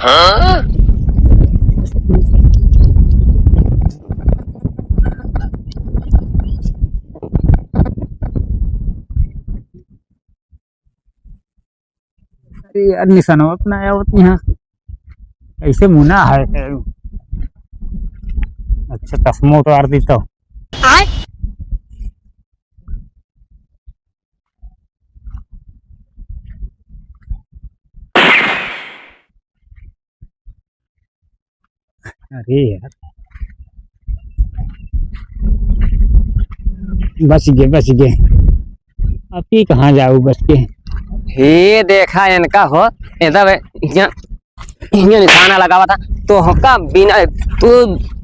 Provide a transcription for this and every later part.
यार निशाना अपना आया यहाँ ऐसे मुना है। अच्छा चश्मा उतार दी तो अरे यार बच गए। अब ही कहाँ जाऊ बच के। हे देखा इनका हो निशाना लगा हुआ था तो हका बिना तू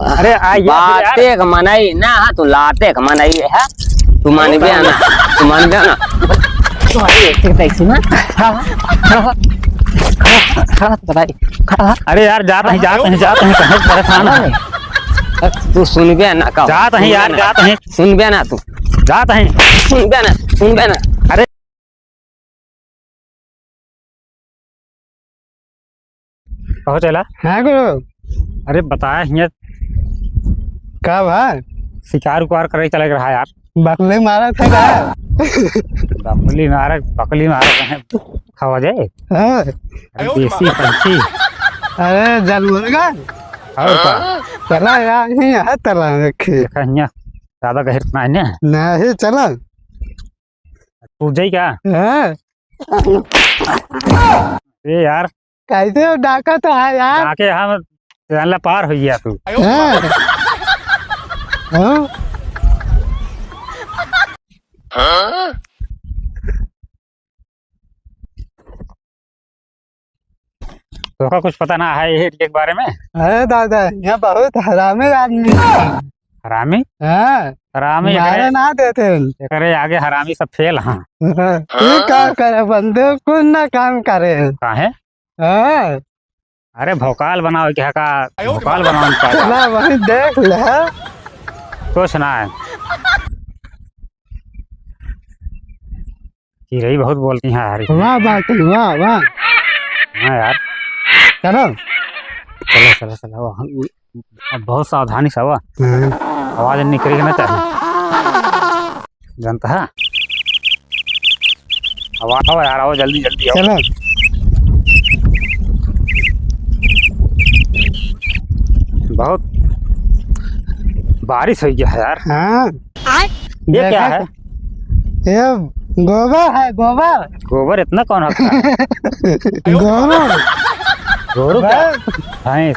अरे बाते का मनाई ना तू लाते का मनाई है तू मान गया ना अरे यार जाते हैं कहीं परेशान है। तू सुन गया ना का जाते हैं यार जाते हैं सुन गया ना तू जाते हैं सुन गया ना अरे कहो चला हाँ गुरु अरे बताया यहाँ कब है शिकार उकार करे चले रहा यार। बकले मारा था क्या? बकली मारा खावा जाए हाँ। देसी पंछी अरे जानवर का और का चला यार यहाँ चला रखे यहाँ ज्यादा गहर ना है ना नहीं चला टूट जाए क्या? हाँ। अरे यार कैसे डाका तो है यार आके हम जानला पार हो गया तू। हाँ। हाँ। तो का कुछ पता ना है ये के बारे में? अरे दादा यहाँ बहुत हरामी आदमी हरामी हाँ हरामी मारे ना देते करे आगे हरामी सब फेल। हाँ ये काम करे बंदे कुछ ना काम करे काहे? हाँ अरे भौकाल बनाओ क्या का भौकाल बनाओ चला वही देख ले कुछ ना है। चिड़ै बहुत बोलती हैं यार। वाह बात वाह वाह हाँ यार चलो चलो अब बहुत सावधानी से हुआ आवाज निकलेगी ना चाहिए जानता है। आवाज आओ यार आओ जल्दी आओ। चलो बहुत बारिश हो गया है यार। हाँ ये क्या है? ये गोबर है गोबर गोबर इतना कौन होता है? गोबर गोरू क्या? हाँ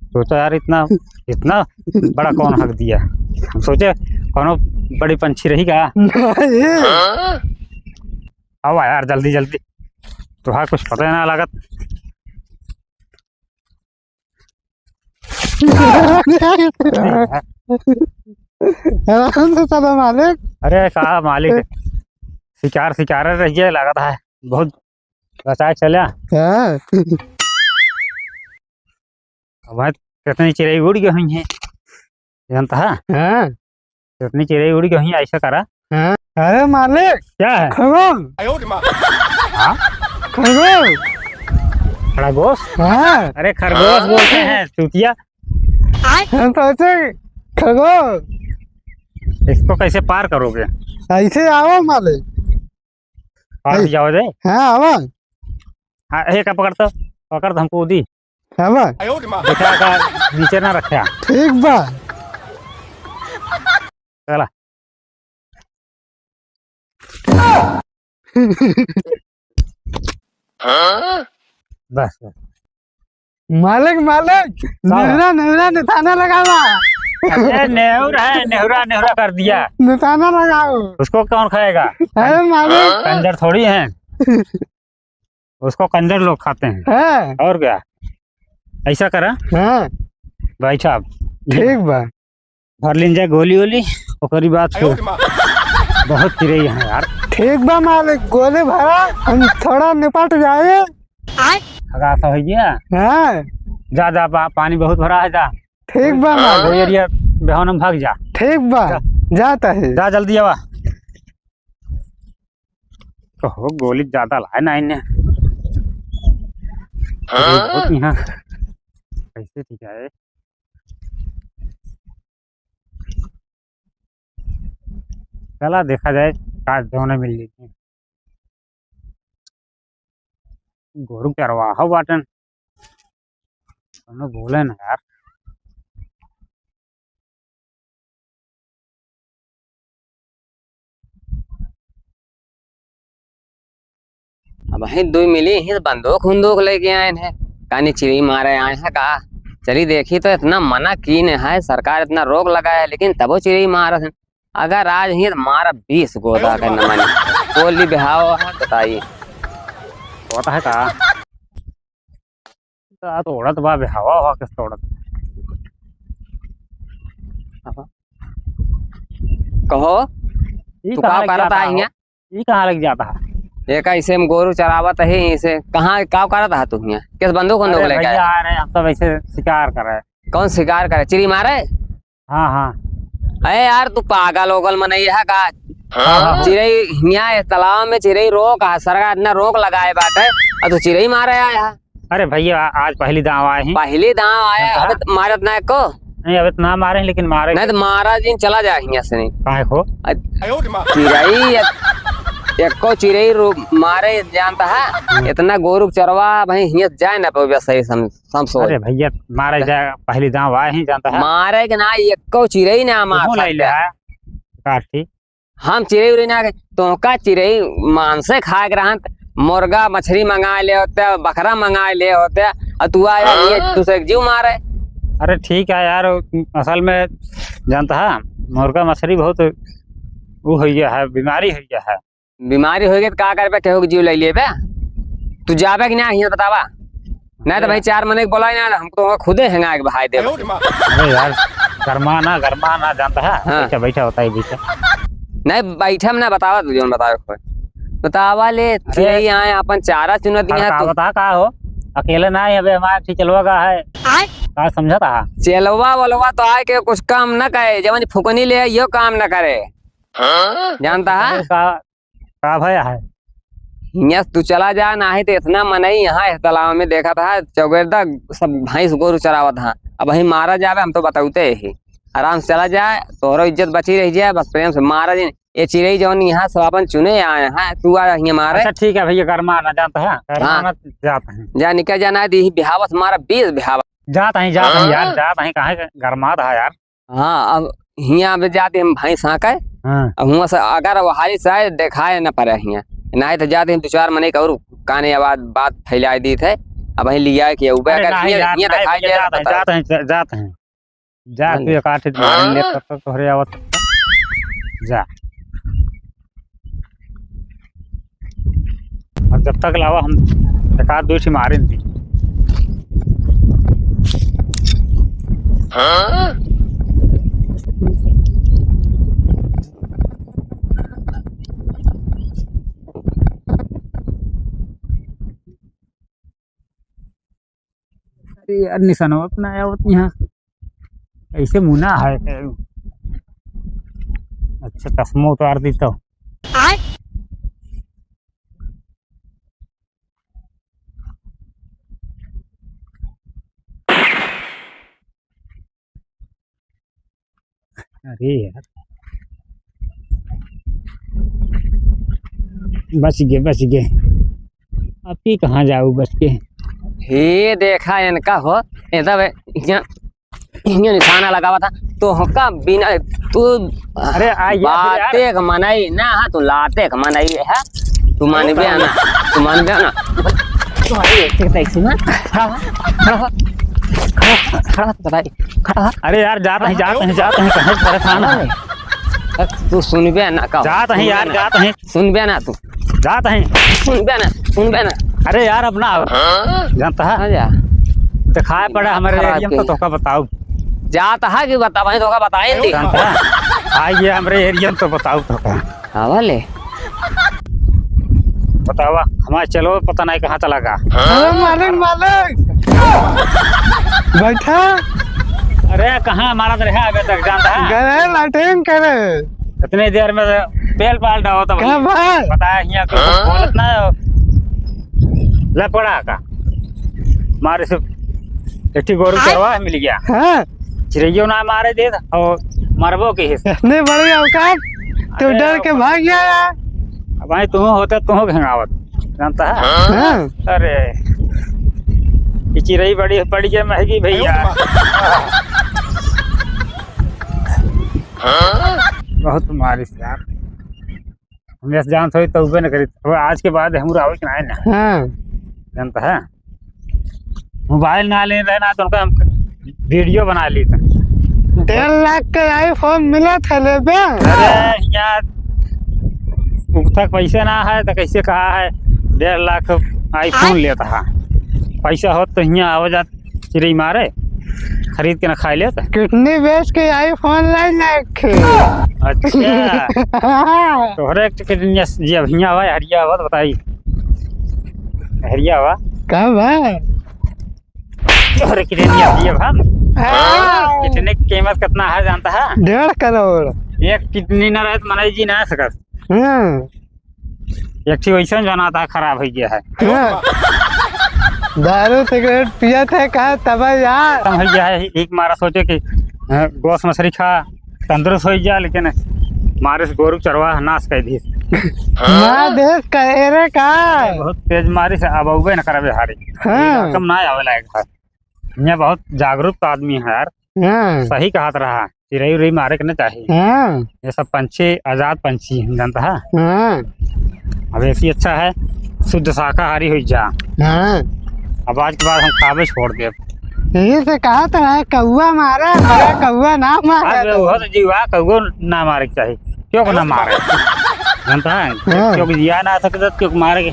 सोचा यार इतना बड़ा कौन हक दिया। हम सोचे कौन बड़ी पंछी रही क्या? आओ यार जल्दी तुहार कुछ पता ना लागत। चलो मालिक। अरे कहा मालिक शिकार रहिए लागत है बहुत बचाए चले। अब कितनी चिड़ै उड़ गई हुई है जानता है। हाँ कितनी चिड़ै उड़ गई हुई ऐसा करा। हाँ अरे मालिक क्या है? खरगोश? हाँ अरे खरगोश बोलते हैं चूतिया। हम सोचे खरगोश इसको कैसे पार करोगे? ऐसे आओ मालिक पार जाओ जाए। हाँ आओ हाँ एक पकड़ तो हमको दी हाँ देखा का नीचे ना रखा। ठीक बा चला बस मालिक नेहरा निशाना लगावा। अरे नेहुरा कर दिया। निशाना लगाओ उसको कौन खाएगा? अरे मालिक कंजर थोड़ी हैं उसको कंजर लोग खाते हैं। है और क्या ऐसा करा हाँ भाई साहब ठीक बा भर लीन जाए गोली वोली ओकरी बात फिर बहुत चिड़ै है यार। ठीक बा मालिक गोली भरा हम थोड़ा निपट जाए। हो गया हाँ जा पानी बहुत भरा है जा। ठीक बा मालिक कोई एरिया बेहोनम भाग जा। ठीक बा जाता है जा जल्दी आवा। कहो गोली ज्यादा लाए ना इन्हें बहुत यहाँ कैसे ठीक है। चला देखा जाए काट दोनों मिल लेते। गोरू चरवाहा बाटन दोनों बोले ना यार। अब वही दो मिली ही तो बंदूक उन्दूक लेके आए हैं, कानी चिड़ी मारे आए हैं का। चली देखी तो इतना मना की न है सरकार, इतना रोक लगाया है, लेकिन तबो चिड़ी मार है। अगर आज ही तो मारा 20 गोदा का न मनी बोली बिहाव है बताइए। होता है का तो उड़त बा हवा हवा किस उड़त। कहो ई तू कहाँ का लग करत जाता है है? यहाँ? ई कहाँ लग जाता है? एक ऐसे में गोरू चरावत है इसे कहाँ का करत है तू यहाँ? किस बंदूक उन्दूक अरे लेके भैया आया? आ रहे हैं, हम तो वैसे शिकार कर रहे हैं। कौन शिकार करे, चिड़ी मारे? हाँ हाँ अरे यार तू पागल ओगल मनई है का। हाँ। चिड़ई यहाँ तालाब में चिड़ई रोक है, सरकार इतना रोक लगाए बाटे और तू चिड़ई मारे आया है। अरे भैया आज पहली दाव आए हैं। पहली दाव आया अब मारत ना को नहीं अब इतना मारे हैं, लेकिन मारे नहीं तो महाराज जी चला जाए यहाँ से नहीं। काहे को? चिड़ई एको चिड़ई मारे जानता है इतना गोरु चरवा भाई यहाँ जाए ना पे सही समझो। अरे भैया मारे जाए पहली दाव आए हैं जानता है। मारे के ना एको चिड़ई ना मार ले ले सकते। है काठी। हम चिड़ई उड़ी ना तो का चिड़ई मांसे खाए के रहन, मुर्गा मछली मंगा ले होते, बकरा मंगा ले होते और तू आया ये दूसरे जीव मारे। अरे ठीक है यार, असल में जानता है मुर्गा मछली बहुत वो हो गया है, बीमारी हो गया है। बीमारी हो गई तो का करबे, केहू के जीव ले लिए बे। तू जाबे कि ना यहाँ बतावा, नहीं तो भाई 4 महीने बोला ना हमको खुदे हैंगा के बहाई दे। अरे यार गरमा ना जानता है। हाँ। बैठा बैठा होता है बैठा। नहीं बैठे में ना बतावा, तू जो बतावे बतावा ले चिड़ई आए अपन चारा चुनत का यहाँ बता का हो, अकेले ना है, अबे हमारा चलवा का है का समझा था। चलवा वलवा तो आए के कुछ काम न करे, जब फुकनी ले यो काम न करे जानता है। का भया है यहाँ तू चला जा ना है तो इतना मनई यहाँ इस तालाब में देखा था चौगेरदा सब भैंस गोरू चरावत था। अब वही मारा जावे हम तो बताते ही आराम से चला जाए, तोहरो इज्जत बची रह जाए, बस प्रेम से मारा जी। ये चिड़ई जौन यहाँ सब अपन चुने आए हैं, तू आ यहाँ मारे। अच्छा ठीक है भैया गरमा ना जानता है, गरमा जाता है जा निकल जाना है दी बिहावत मारा 20 बिहावत जाता है यार जाता है कहाँ गरमा था यार। हाँ अब यहाँ पे जाते हम भैंस हाँके हाँ। अब हुआ से अगर वहारी से दिखाए न पड़े यहाँ नहीं तो जाते हम 2-4 महीने का और काने आवाज बात फैला दी थे। अब वही लिया कि जाते हैं जा तू काट ले तोहरे आवत जा। और जब तक लावा हम एक आध 2 मारे थी। अरे यार निशाना अपना यहाँ ऐसे मुना है। अच्छा चश्मा उतार दी तो अरे यार बच गए अब ही कहाँ जाऊ बच के। हे देखा इनका हो निशाना लगा हुआ था तो हका बिना तू अरे बाते का मनाई ना हाँ तू लाते का मनाई है तू मान बे ना तू मान बे ना अरे यार जाते हैं कहीं परेशान है। तू सुन बे ना का जाते हैं यार जाते हैं सुन बे ना तू जाते हैं सुन बे ना। अरे यार अपना जानता है जा दिखाए पड़ा हमारे एरिया में तो बताओ जाता है कि बता भाई तो बताए जानता है आइए हमारे एरिया में तो बताओ तो हाँ वाले बतावा हमारे चलो पता नहीं कहाँ चला गया। मालिक बैठा। अरे कहाँ हमारा तो रहा अभी तक जानता है गए लाटेन करे इतने देर में पेल पाल डालो तो बताया यहाँ बोलत ना लपड़ा का मारे से एक गोरू चरवा मिल गया, हाँ चिड़ैयो ना मारे दे और मरबो के हिस्से। इतनी बड़ी औकात, तू डर के भाग गया यार। अब भाई तुम होता तुम घेंगावत जानता है। हाँ अरे ये चिड़ै बड़ी पड़ी है महंगी भैया। बहुत मारिस यार, हम जैसे जानते हो तो न करी। अब आज के बाद हम आवे कि ना हाँ जानता है। मोबाइल ना ले रहना तो उनका हम वीडियो बना ली था। 1.5 लाख का आईफोन मिला था ले बे। अरे यहाँ तक पैसे ना है तो कैसे कहा है 1.5 लाख आईफोन लेता है। पैसा हो तो यहाँ आवा जा चिड़ै मारे खरीद के ना खा लेता। कितनी बेच के आईफोन लाई लाख। अच्छा तोहरे कितनी जी अब यहाँ आवा हरिया आवा तो बताई। हरिया आवा कब है? तोहरे कितनी आती है भाग कितने कीमत कितना है जानता है? 1.5 करोड़। एक कितनी ना रहे तो मनाई जी ना सकत। हाँ एक ठीक वैसा जाना था खराब हो गया है। हाँ। दारू सिगरेट पिया थे कहा तब यार खत्म हो गया है। एक मारा सोचे कि गोश मछली खा तंदुरुस्त हो गया, लेकिन मारे से गोरू चरवा नाश कर दी। माँ देश कहे रे का बहुत तेज मारी से अब उबे न करबे हारी। हाँ। कम ना आवे लायक है। ये बहुत जागरूक आदमी है यार, हाँ सही कहत रहा। चिड़ै उड़ै मारे के ना चाहिए। हाँ ये सब पंछी आजाद पंछी हैं जानता है। हाँ अब ऐसी अच्छा है शुद्ध शाकाहारी हो जा। हाँ अब आज के बाद हम खावे छोड़ दे। यही से कहा तो है कौआ मारा बड़ा कौआ ना मारा। अब वो तो जीवा कौओ ना मारे के चाहिए। क्यों ना मारे जानता है? हाँ। क्योंकि जिया ना सकते क्यों मारे के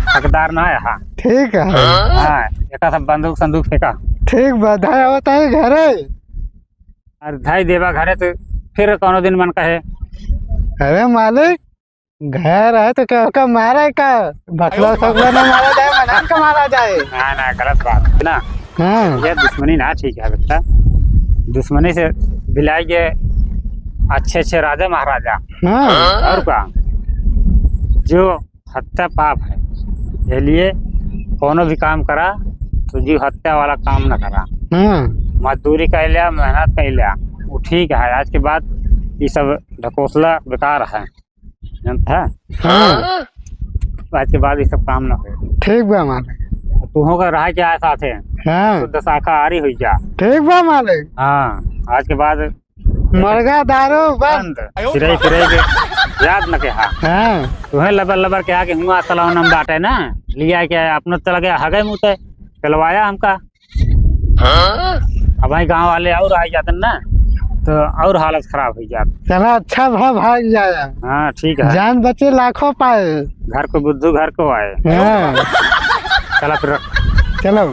हकदार ना है। हाँ ठीक है हाँ एक सब बंदूक संदूक फेंका ठीक बधाई होता है घरे। और धाई देवा घरे तो फिर कोनो दिन मन कहे अरे मालिक घर है तो क्या का मारा का बकला सकला ना मारा जाए मना का मारा जाए। ना ना गलत बात है ना। हाँ ये दुश्मनी ना ठीक है बच्चा। दुश्मनी से बिलाई के अच्छे अच्छे राजा महाराजा हाँ और का जो हत्या पाप है, इसलिए कोनो भी काम करा तो जीव हत्या वाला काम न करा। हाँ मजदूरी कर लिया मेहनत कर लिया वो ठीक है। आज के बाद ये सब ढकोसला बेकार है जानता है। हाँ आज के बाद ये सब काम न हो। ठीक बा मालिक। तुहों का रहा क्या साथ है हाँ शुद्ध शाकाहारी हो जा। ठीक बा मालिक। हाँ आज के बाद मुर्गा दारू बंद। बंद चिड़ै फिरै के याद न के। हाँ हाँ तुम्हें लबर लबर के आके हुआ तलाव नम बाटे ना लिया के अपना चला गया हगे मुँह चलवाया हमका। अब भाई गांव वाले और आ जाते ना तो और हालत खराब हो जाती। चला अच्छा भाग जाया। हाँ ठीक है। जान बचे लाखों पाए। घर को बुद्धू घर को आए। हाँ चला फिर चलो।